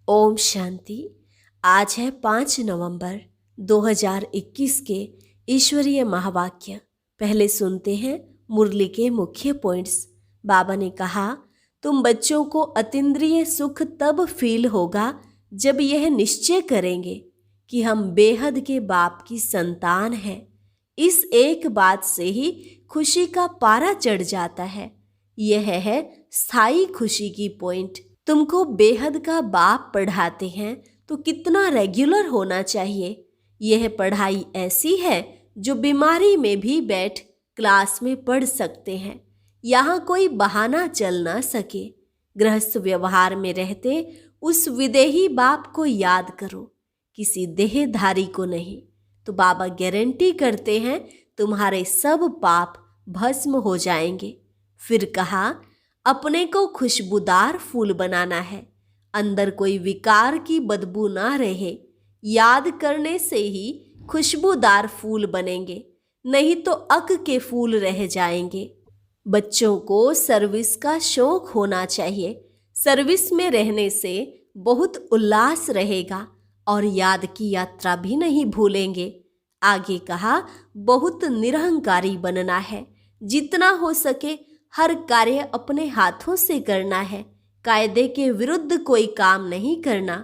ओम शांति। आज है 5 नवंबर 2021 के ईश्वरीय महावाक्य। पहले सुनते हैं मुरली के मुख्य पॉइंट्स। बाबा ने कहा, तुम बच्चों को अतीन्द्रिय सुख तब फील होगा जब यह निश्चय करेंगे कि हम बेहद के बाप की संतान हैं। इस एक बात से ही खुशी का पारा चढ़ जाता है। यह है स्थायी खुशी की पॉइंट। तुमको बेहद का बाप पढ़ाते हैं तो कितना रेगुलर होना चाहिए। यह पढ़ाई ऐसी है जो बीमारी में भी बैठ क्लास में पढ़ सकते हैं। यहाँ कोई बहाना चल ना सके। गृहस्थ व्यवहार में रहते उस विदेही बाप को याद करो, किसी देहधारी को नहीं। तो बाबा गारंटी करते हैं तुम्हारे सब पाप भस्म हो जाएंगे। फिर कहा, अपने को खुशबूदार फूल बनाना है, अंदर कोई विकार की बदबू ना रहे। याद करने से ही खुशबूदार फूल बनेंगे, नहीं तो अक के फूल रह जाएंगे। बच्चों को सर्विस का शौक होना चाहिए। सर्विस में रहने से बहुत उल्लास रहेगा और याद की यात्रा भी नहीं भूलेंगे। आगे कहा, बहुत निरहंकारी बनना है। जितना हो सके हर कार्य अपने हाथों से करना है। कायदे के विरुद्ध कोई काम नहीं करना।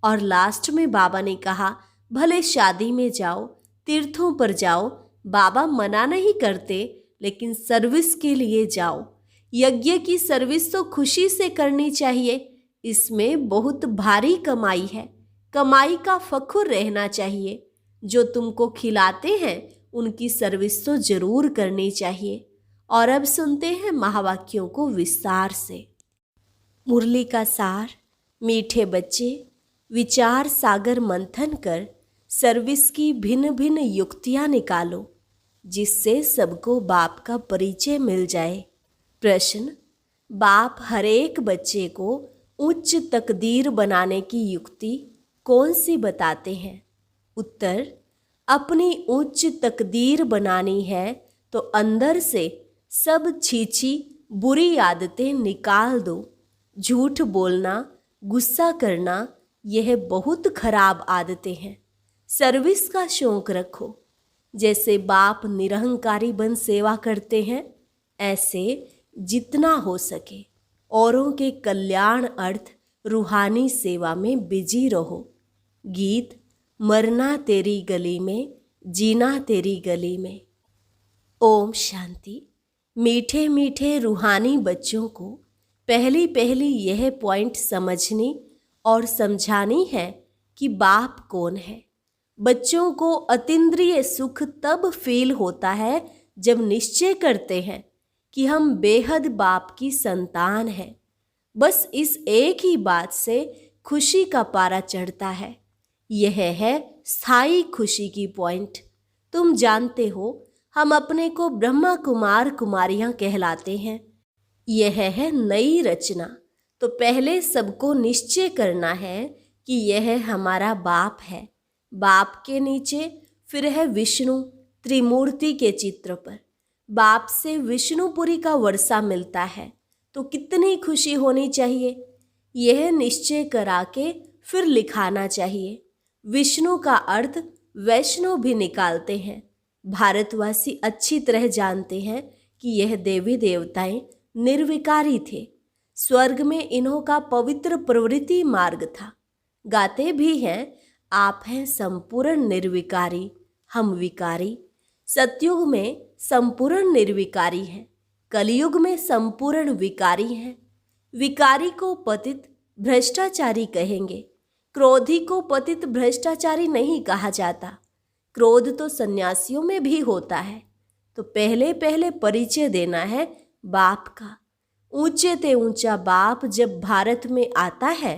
और लास्ट में बाबा ने कहा, भले शादी में जाओ, तीर्थों पर जाओ, बाबा मना नहीं करते, लेकिन सर्विस के लिए जाओ। यज्ञ की सर्विस तो खुशी से करनी चाहिए। इसमें बहुत भारी कमाई है। कमाई का फखुर रहना चाहिए। जो तुमको खिलाते हैं उनकी सर्विस तो जरूर करनी चाहिए। और अब सुनते हैं महावाक्यों को विस्तार से। मुरली का सार। मीठे बच्चे, विचार सागर मंथन कर सर्विस की भिन्न भिन्न युक्तियां निकालो, जिससे सबको बाप का परिचय मिल जाए। प्रश्न, बाप हरेक बच्चे को उच्च तकदीर बनाने की युक्ति कौन सी बताते हैं? उत्तर, अपनी उच्च तकदीर बनानी है तो अंदर से सब छीछी बुरी आदतें निकाल दो। झूठ बोलना, गुस्सा करना, यह बहुत खराब आदतें हैं। सर्विस का शौक रखो। जैसे बाप निरहंकारी बन सेवा करते हैं, ऐसे जितना हो सके औरों के कल्याण अर्थ रूहानी सेवा में बिजी रहो। गीत, मरना तेरी गली में, जीना तेरी गली में। ओम शांति। मीठे मीठे रूहानी बच्चों को पहली पहली यह पॉइंट समझनी और समझानी है कि बाप कौन है। बच्चों को अतीन्द्रिय सुख तब फील होता है जब निश्चय करते हैं कि हम बेहद बाप की संतान हैं। बस इस एक ही बात से खुशी का पारा चढ़ता है। यह है स्थायी खुशी की पॉइंट। तुम जानते हो, हम अपने को ब्रह्मा कुमार कुमारियां कहलाते हैं। यह है नई रचना। तो पहले सबको निश्चय करना है कि यह हमारा बाप है। बाप के नीचे फिर है विष्णु त्रिमूर्ति के चित्र पर। बाप से विष्णुपुरी का वर्षा मिलता है तो कितनी खुशी होनी चाहिए। यह निश्चय करा के फिर लिखाना चाहिए। विष्णु का अर्थ वैष्णव भी निकालते हैं। भारतवासी अच्छी तरह जानते हैं कि यह देवी देवताएं निर्विकारी थे। स्वर्ग में इन्हों का पवित्र प्रवृत्ति मार्ग था। गाते भी हैं, आप हैं संपूर्ण निर्विकारी, हम विकारी। सतयुग में संपूर्ण निर्विकारी हैं, कलयुग में संपूर्ण विकारी हैं। विकारी को पतित भ्रष्टाचारी कहेंगे। क्रोधी को पतित भ्रष्टाचारी नहीं कहा जाता। क्रोध तो सन्यासियों में भी होता है। तो पहले पहले परिचय देना है बाप का। ऊंचे ते ऊंचा बाप जब भारत में आता है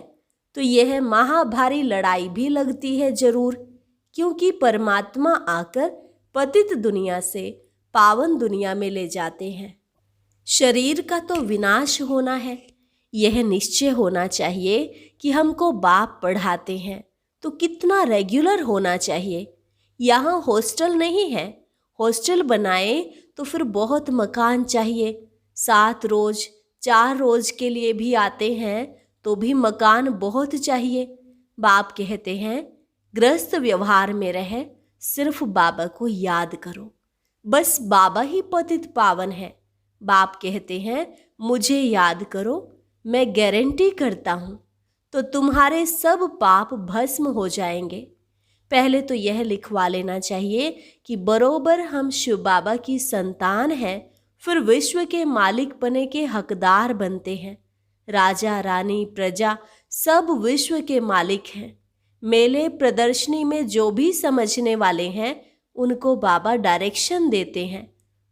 तो यह महाभारी लड़ाई भी लगती है जरूर, क्योंकि परमात्मा आकर पतित दुनिया से पावन दुनिया में ले जाते हैं। शरीर का तो विनाश होना है। यह निश्चय होना चाहिए कि हमको बाप पढ़ाते हैं तो कितना रेगुलर होना चाहिए। यहाँ हॉस्टल नहीं है। हॉस्टल बनाए तो फिर बहुत मकान चाहिए। 7 रोज 4 रोज के लिए भी आते हैं तो भी मकान बहुत चाहिए। बाप कहते हैं गृहस्थ व्यवहार में रहे, सिर्फ बाबा को याद करो, बस बाबा ही पतित पावन है। बाप कहते हैं मुझे याद करो, मैं गारंटी करता हूँ तो तुम्हारे सब पाप भस्म हो जाएंगे। पहले तो यह लिखवा लेना चाहिए कि बरोबर हम शिव बाबा की संतान हैं, फिर विश्व के मालिक बने के हकदार बनते हैं। राजा रानी प्रजा सब विश्व के मालिक हैं। मेले प्रदर्शनी में जो भी समझने वाले हैं उनको बाबा डायरेक्शन देते हैं।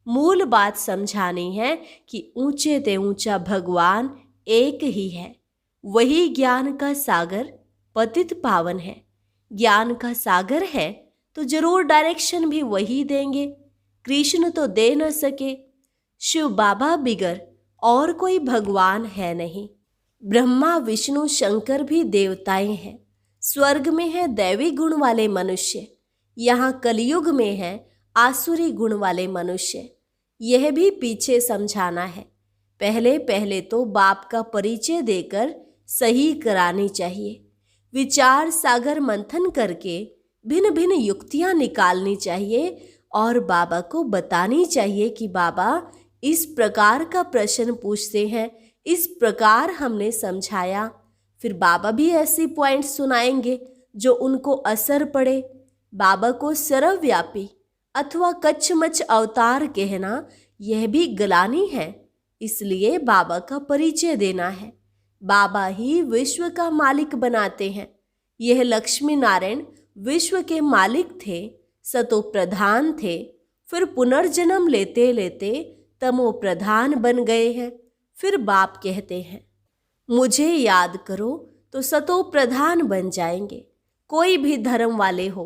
मूल बात समझानी है कि ऊंचे ते ऊंचा भगवान एक ही है, वही ज्ञान का सागर पतित पावन है। ज्ञान का सागर है तो जरूर डायरेक्शन भी वही देंगे। कृष्ण तो दे न सके, शिव बाबा बिगर और कोई भगवान है नहीं। ब्रह्मा विष्णु शंकर भी देवताएं हैं। स्वर्ग में है दैवी गुण वाले मनुष्य, यहाँ कलयुग में है आसुरी गुण वाले मनुष्य। यह भी पीछे समझाना है। पहले पहले तो बाप का परिचय देकर सही करानी चाहिए। विचार सागर मंथन करके भिन्न भिन्न युक्तियां निकालनी चाहिए और बाबा को बतानी चाहिए कि बाबा इस प्रकार का प्रश्न पूछते हैं, इस प्रकार हमने समझाया। फिर बाबा भी ऐसी पॉइंट सुनाएंगे जो उनको असर पड़े। बाबा को सर्वव्यापी अथवा कच्छमच अवतार कहना यह भी गलानी है, इसलिए बाबा का परिचय देना है। बाबा ही विश्व का मालिक बनाते हैं। यह लक्ष्मी नारायण विश्व के मालिक थे, सतो प्रधान थे, फिर पुनर्जन्म लेते लेते तमो प्रधान बन गए हैं। फिर बाप कहते हैं मुझे याद करो तो सतो प्रधान बन जाएंगे। कोई भी धर्म वाले हो,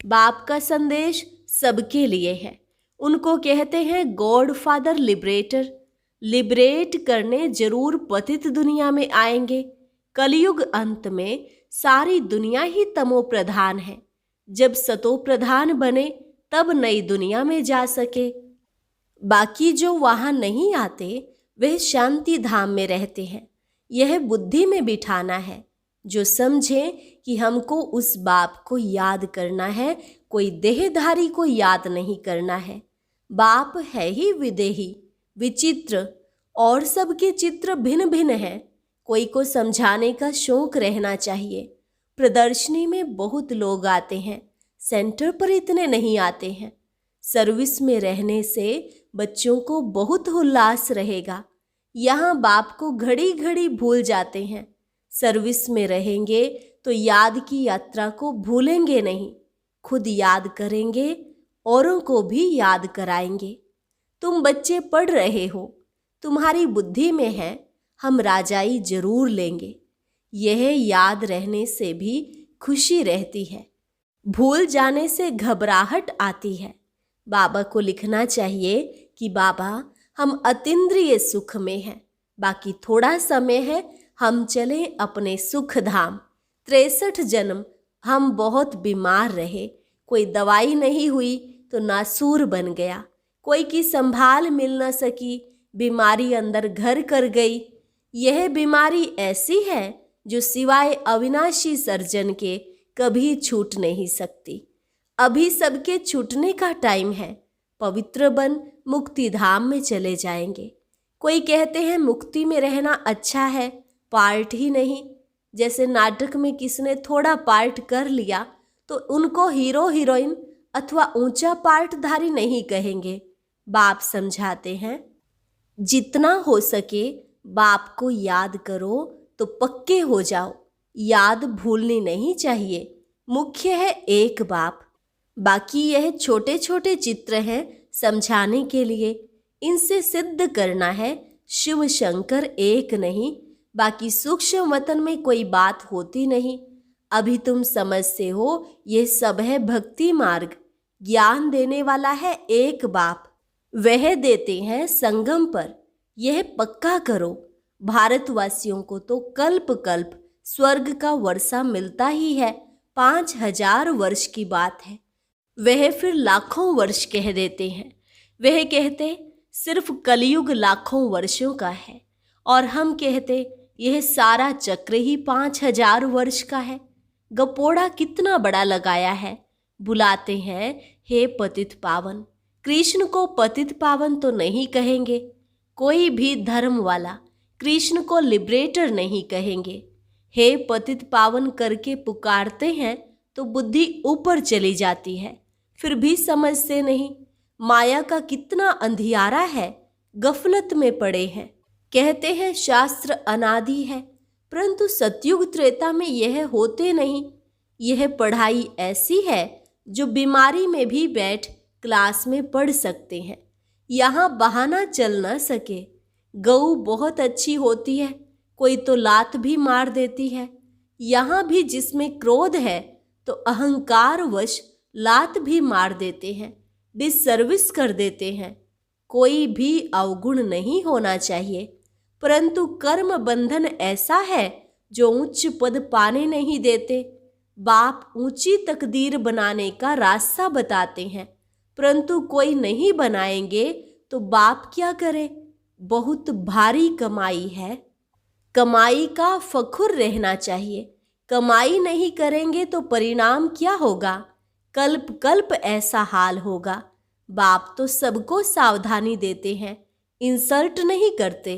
बाप का संदेश सबके लिए है। उनको कहते हैं गॉड फादर लिबरेटर। लिबरेट करने जरूर पतित दुनिया में आएंगे। कलयुग अंत में सारी दुनिया ही तमो प्रधान है। जब सतो प्रधान बने तब नई दुनिया में जा सके। बाकी जो वहां नहीं आते वह शांति धाम में रहते हैं। यह बुद्धि में बिठाना है। जो समझे कि हमको उस बाप को याद करना है, कोई देहधारी को याद नहीं करना है। बाप है ही विदेही, विचित्र, और सबके चित्र भिन्न भिन्न हैं। कोई को समझाने का शौक रहना चाहिए। प्रदर्शनी में बहुत लोग आते हैं, सेंटर पर इतने नहीं आते हैं। सर्विस में रहने से बच्चों को बहुत उल्लास रहेगा। यहाँ बाप को घड़ी घड़ी भूल जाते हैं। सर्विस में रहेंगे तो याद की यात्रा को भूलेंगे नहीं, खुद याद करेंगे, औरों को भी याद कराएंगे। तुम बच्चे पढ़ रहे हो, तुम्हारी बुद्धि में है हम राजाई जरूर लेंगे। यह याद रहने से भी खुशी रहती है, भूल जाने से घबराहट आती है। बाबा को लिखना चाहिए कि बाबा हम अतीन्द्रिय सुख में हैं, बाकी थोड़ा समय है, हम चले अपने सुख धाम। 63 जन्म हम बहुत बीमार रहे, कोई दवाई नहीं हुई तो नासूर बन गया, कोई की संभाल मिल न सकी, बीमारी अंदर घर कर गई। यह बीमारी ऐसी है जो सिवाय अविनाशी सर्जन के कभी छूट नहीं सकती। अभी सबके छूटने का टाइम है। पवित्र बन मुक्ति धाम में चले जाएंगे। कोई कहते हैं मुक्ति में रहना अच्छा है, पार्ट ही नहीं। जैसे नाटक में किसने थोड़ा पार्ट कर लिया तो उनको हीरो हीरोइन अथवा ऊंचा पार्टधारी नहीं कहेंगे। बाप समझाते हैं जितना हो सके बाप को याद करो तो पक्के हो जाओ। याद भूलनी नहीं चाहिए। मुख्य है एक बाप, बाकी यह छोटे छोटे चित्र हैं समझाने के लिए। इनसे सिद्ध करना है शिव शंकर एक नहीं, बाकी सूक्ष्म वतन में कोई बात होती नहीं। अभी तुम समझते हो ये सब है भक्ति मार्ग। ज्ञान देने वाला है एक बाप, वह देते हैं संगम पर। यह पक्का करो। भारतवासियों को तो कल्प कल्प स्वर्ग का वर्षा मिलता ही है। 5000 वर्ष की बात है, वह फिर लाखों वर्ष कह देते हैं। वह कहते सिर्फ कलयुग लाखों वर्षों का है और हम कहते यह सारा चक्र ही 5000 वर्ष का है। गपोड़ा कितना बड़ा लगाया है। बुलाते हैं, हे पतित पावन। कृष्ण को पतित पावन तो नहीं कहेंगे। कोई भी धर्म वाला कृष्ण को लिबरेटर नहीं कहेंगे। हे पतित पावन करके पुकारते हैं तो बुद्धि ऊपर चली जाती है, फिर भी समझते नहीं। माया का कितना अंधियारा है, गफलत में पड़े हैं। कहते हैं शास्त्र अनादि है, परंतु सतयुग त्रेता में यह होते नहीं। यह पढ़ाई ऐसी है जो बीमारी में भी बैठ क्लास में पढ़ सकते हैं। यहाँ बहाना चल न सके। गऊ बहुत अच्छी होती है, कोई तो लात भी मार देती है। यहाँ भी जिसमें क्रोध है तो अहंकारवश लात भी मार देते हैं, डिससर्विस कर देते हैं। कोई भी अवगुण नहीं होना चाहिए, परंतु कर्म बंधन ऐसा है जो उच्च पद पाने नहीं देते। बाप ऊंची तकदीर बनाने का रास्ता बताते हैं, परंतु कोई नहीं बनाएंगे तो बाप क्या करे। बहुत भारी कमाई है, कमाई का फखुर रहना चाहिए। कमाई नहीं करेंगे तो परिणाम क्या होगा। कल्प कल्प ऐसा हाल होगा। बाप तो सबको सावधानी देते हैं, इंसल्ट नहीं करते।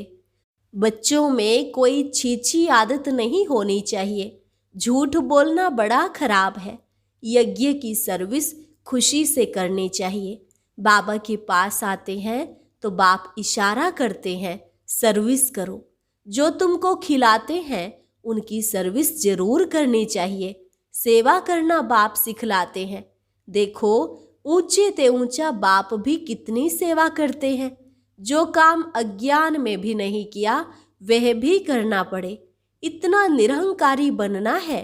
बच्चों में कोई छीछी आदत नहीं होनी चाहिए। झूठ बोलना बड़ा खराब है। यज्ञ की सर्विस खुशी से करनी चाहिए। बाबा के पास आते हैं तो बाप इशारा करते हैं, सर्विस करो। जो तुमको खिलाते हैं उनकी सर्विस जरूर करनी चाहिए। सेवा करना बाप सिखलाते हैं। देखो, ऊंचे ते ऊंचा बाप भी कितनी सेवा करते हैं। जो काम अज्ञान में भी नहीं किया वह भी करना पड़े। इतना निरहंकारी बनना है।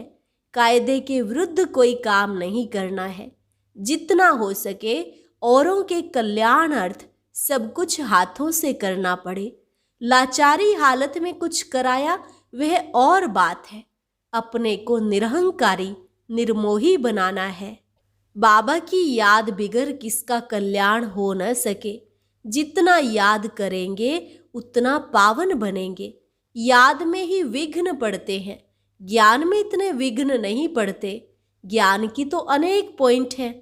कायदे के विरुद्ध कोई काम नहीं करना है। जितना हो सके औरों के कल्याण अर्थ सब कुछ हाथों से करना पड़े। लाचारी हालत में कुछ कराया वह और बात है। अपने को निरहंकारी निर्मोही बनाना है। बाबा की याद बिगर किसका कल्याण हो न सके। जितना याद करेंगे उतना पावन बनेंगे। याद में ही विघ्न पड़ते हैं, ज्ञान में इतने विघ्न नहीं पड़ते। ज्ञान की तो अनेक पॉइंट हैं।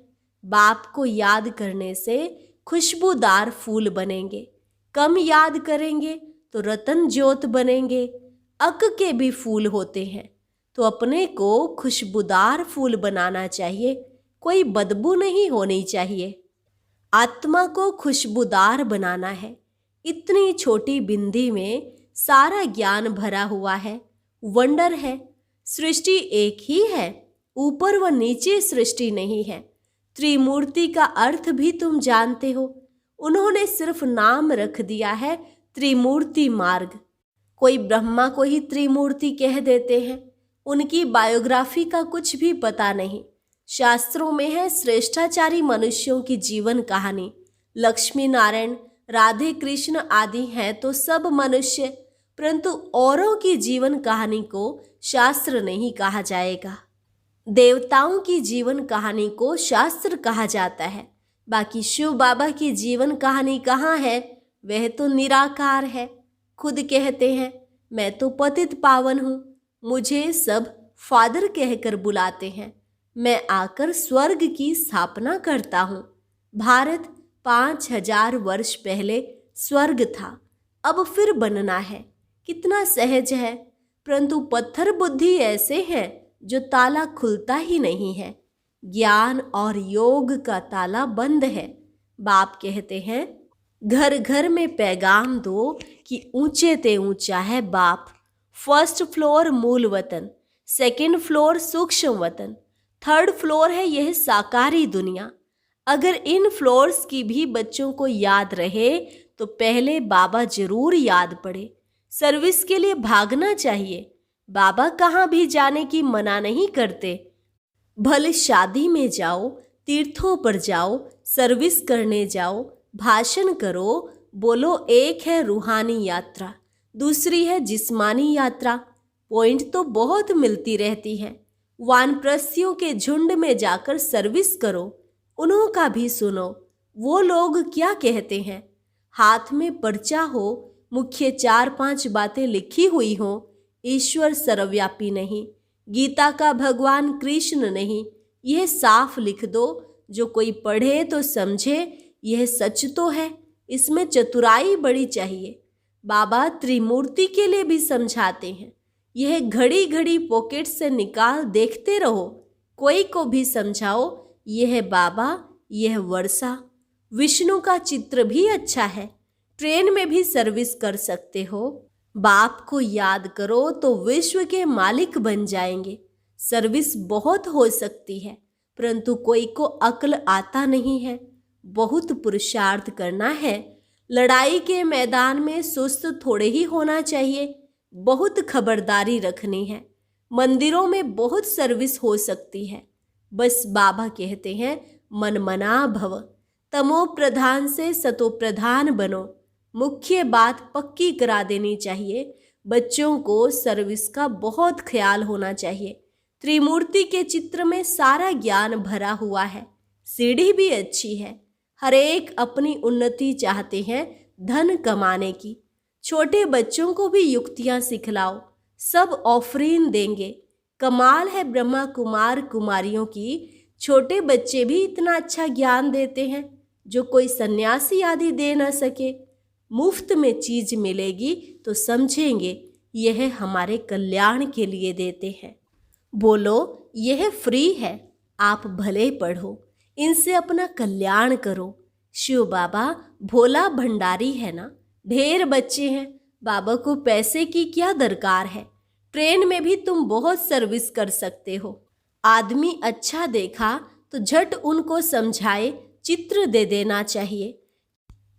बाप को याद करने से खुशबूदार फूल बनेंगे। कम याद करेंगे तो रतन ज्योत बनेंगे। अक के भी फूल होते हैं, तो अपने को खुशबूदार फूल बनाना चाहिए। कोई बदबू नहीं होनी चाहिए। आत्मा को खुशबूदार बनाना है। इतनी छोटी बिंदी में सारा ज्ञान भरा हुआ है। वंडर है। सृष्टि एक ही है, ऊपर व नीचे सृष्टि नहीं है। त्रिमूर्ति का अर्थ भी तुम जानते हो। उन्होंने सिर्फ नाम रख दिया है त्रिमूर्ति मार्ग। कोई ब्रह्मा को ही त्रिमूर्ति कह देते हैं। उनकी बायोग्राफी का कुछ भी पता नहीं। शास्त्रों में है श्रेष्ठाचारी मनुष्यों की जीवन कहानी। लक्ष्मी नारायण, राधे कृष्ण आदि हैं तो सब मनुष्य, परंतु औरों की जीवन कहानी को शास्त्र नहीं कहा जाएगा। देवताओं की जीवन कहानी को शास्त्र कहा जाता है। बाकी शिव बाबा की जीवन कहानी कहाँ है? वह तो निराकार है। खुद कहते हैं, मैं तो पतित पावन हूँ, मुझे सब फादर कहकर बुलाते हैं। मैं आकर स्वर्ग की स्थापना करता हूँ। भारत 5000 वर्ष पहले स्वर्ग था, अब फिर बनना है। कितना सहज है, परंतु पत्थर बुद्धि ऐसे हैं जो ताला खुलता ही नहीं है। ज्ञान और योग का ताला बंद है। बाप कहते हैं, घर घर में पैगाम दो कि ऊंचे ते ऊंचा है बाप। फर्स्ट फ्लोर मूल वतन, सेकंड फ्लोर सूक्ष्म वतन, थर्ड फ्लोर है यह साकारी दुनिया। अगर इन फ्लोर्स की भी बच्चों को याद रहे तो पहले बाबा जरूर याद पड़े। सर्विस के लिए भागना चाहिए। बाबा कहाँ भी जाने की मना नहीं करते। भले शादी में जाओ, तीर्थों पर जाओ, सर्विस करने जाओ, भाषण करो, बोलो एक है रूहानी यात्रा, दूसरी है जिस्मानी यात्रा। पॉइंट तो बहुत मिलती रहती है। वानप्रस्थियों के झुंड में जाकर सर्विस करो, उन्हों का भी सुनो, वो लोग क्या कहते हैं। हाथ में पर्चा हो, मुख्य 4-5 बातें लिखी हुई हो, ईश्वर सर्वव्यापी नहीं, गीता का भगवान कृष्ण नहीं। यह साफ लिख दो, जो कोई पढ़े तो समझे यह सच तो है, इसमें चतुराई बड़ी चाहिए। बाबा त्रिमूर्ति के लिए भी समझाते हैं। यह घड़ी घड़ी पॉकेट से निकाल देखते रहो, कोई को भी समझाओ, यह बाबा, यह वर्षा। विष्णु का चित्र भी अच्छा है। ट्रेन में भी सर्विस कर सकते हो। बाप को याद करो तो विश्व के मालिक बन जाएंगे। सर्विस बहुत हो सकती है, परंतु कोई को अक्ल आता नहीं है। बहुत पुरुषार्थ करना है। लड़ाई के मैदान में सुस्त थोड़े ही होना चाहिए, बहुत खबरदारी रखनी है। मंदिरों में बहुत सर्विस हो सकती है, बस बाबा कहते हैं मनमना भव, तमो प्रधान से सतो प्रधान बनो। मुख्य बात पक्की करा देनी चाहिए। बच्चों को सर्विस का बहुत ख्याल होना चाहिए। त्रिमूर्ति के चित्र में सारा ज्ञान भरा हुआ है। सीढ़ी भी अच्छी है। हर एक अपनी उन्नति चाहते हैं, धन कमाने की। छोटे बच्चों को भी युक्तियां सिखलाओ, सब ऑफरीन देंगे। कमाल है ब्रह्मा कुमार कुमारियों की, छोटे बच्चे भी इतना अच्छा ज्ञान देते हैं जो कोई सन्यासी आदि दे न सके। मुफ्त में चीज मिलेगी तो समझेंगे यह हमारे कल्याण के लिए देते हैं। बोलो यह फ्री है, आप भले पढ़ो, इनसे अपना कल्याण करो। शिव बाबा भोला भंडारी है ना, ढेर बच्चे हैं, बाबा को पैसे की क्या दरकार है। ट्रेन में भी तुम बहुत सर्विस कर सकते हो। आदमी अच्छा देखा तो झट उनको समझाए, चित्र दे देना चाहिए।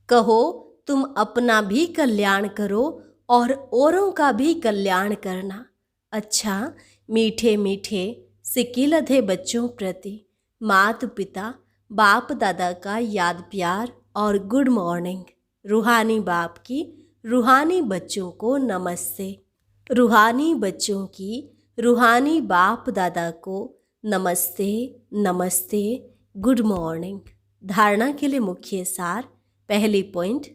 कहो तुम अपना भी कल्याण करो और औरों का भी कल्याण करना। अच्छा, मीठे मीठे सिक्के लधे बच्चों प्रति माता पिता बाप दादा का याद प्यार और गुड मॉर्निंग। रूहानी बाप की रूहानी बच्चों को नमस्ते। रूहानी बच्चों की रूहानी बाप दादा को नमस्ते नमस्ते, गुड मॉर्निंग। धारणा के लिए मुख्य सार। पहली पॉइंट,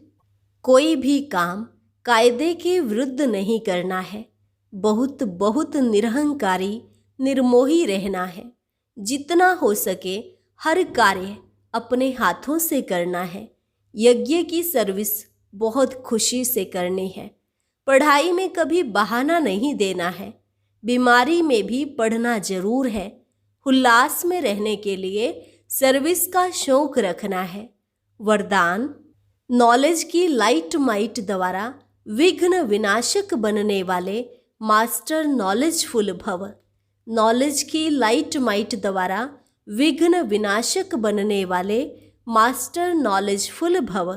कोई भी काम कायदे के विरुद्ध नहीं करना है। बहुत बहुत निरहंकारी निर्मोही रहना है। जितना हो सके हर कार्य अपने हाथों से करना है। यज्ञ की सर्विस बहुत खुशी से करनी है। पढ़ाई में कभी बहाना नहीं देना है। बीमारी में भी पढ़ना जरूर है। उल्लास में रहने के लिए सर्विस का शौक रखना है। वरदान, नॉलेज की लाइट माइट द्वारा विघ्न विनाशक बनने वाले मास्टर नॉलेजफुल भव। नॉलेज की लाइट माइट द्वारा विघ्न विनाशक बनने वाले मास्टर नॉलेजफुल भव।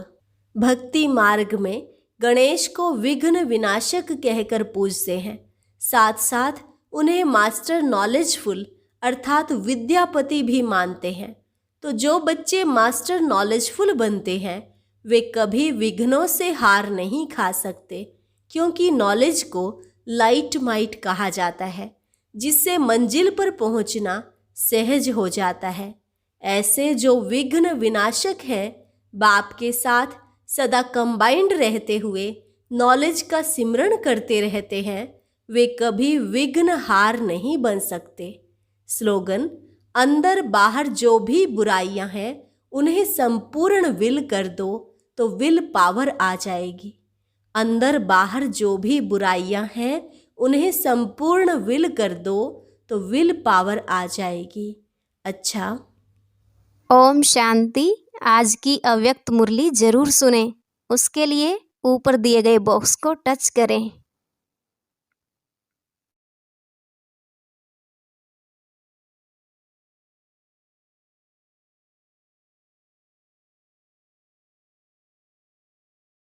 भक्ति मार्ग में गणेश को विघ्न विनाशक कहकर पूजते हैं, साथ साथ उन्हें मास्टर नॉलेजफुल अर्थात विद्यापति भी मानते हैं। तो जो बच्चे मास्टर नॉलेजफुल बनते हैं वे कभी विघ्नों से हार नहीं खा सकते, क्योंकि नॉलेज को लाइट माइट कहा जाता है, जिससे मंजिल पर पहुंचना सहज हो जाता है। ऐसे जो विघ्न विनाशक हैं, बाप के साथ सदा कंबाइंड रहते हुए नॉलेज का सिमरण करते रहते हैं, वे कभी विघ्न हार नहीं बन सकते। स्लोगन, अंदर बाहर जो भी बुराइयां हैं उन्हें संपूर्ण विल कर दो तो विल पावर आ जाएगी। अंदर बाहर जो भी बुराइयां हैं उन्हें संपूर्ण विल कर दो तो विल पावर आ जाएगी। अच्छा, ओम शांति। आज की अव्यक्त मुरली जरूर सुने। उसके लिए ऊपर दिए गए बॉक्स को टच करें।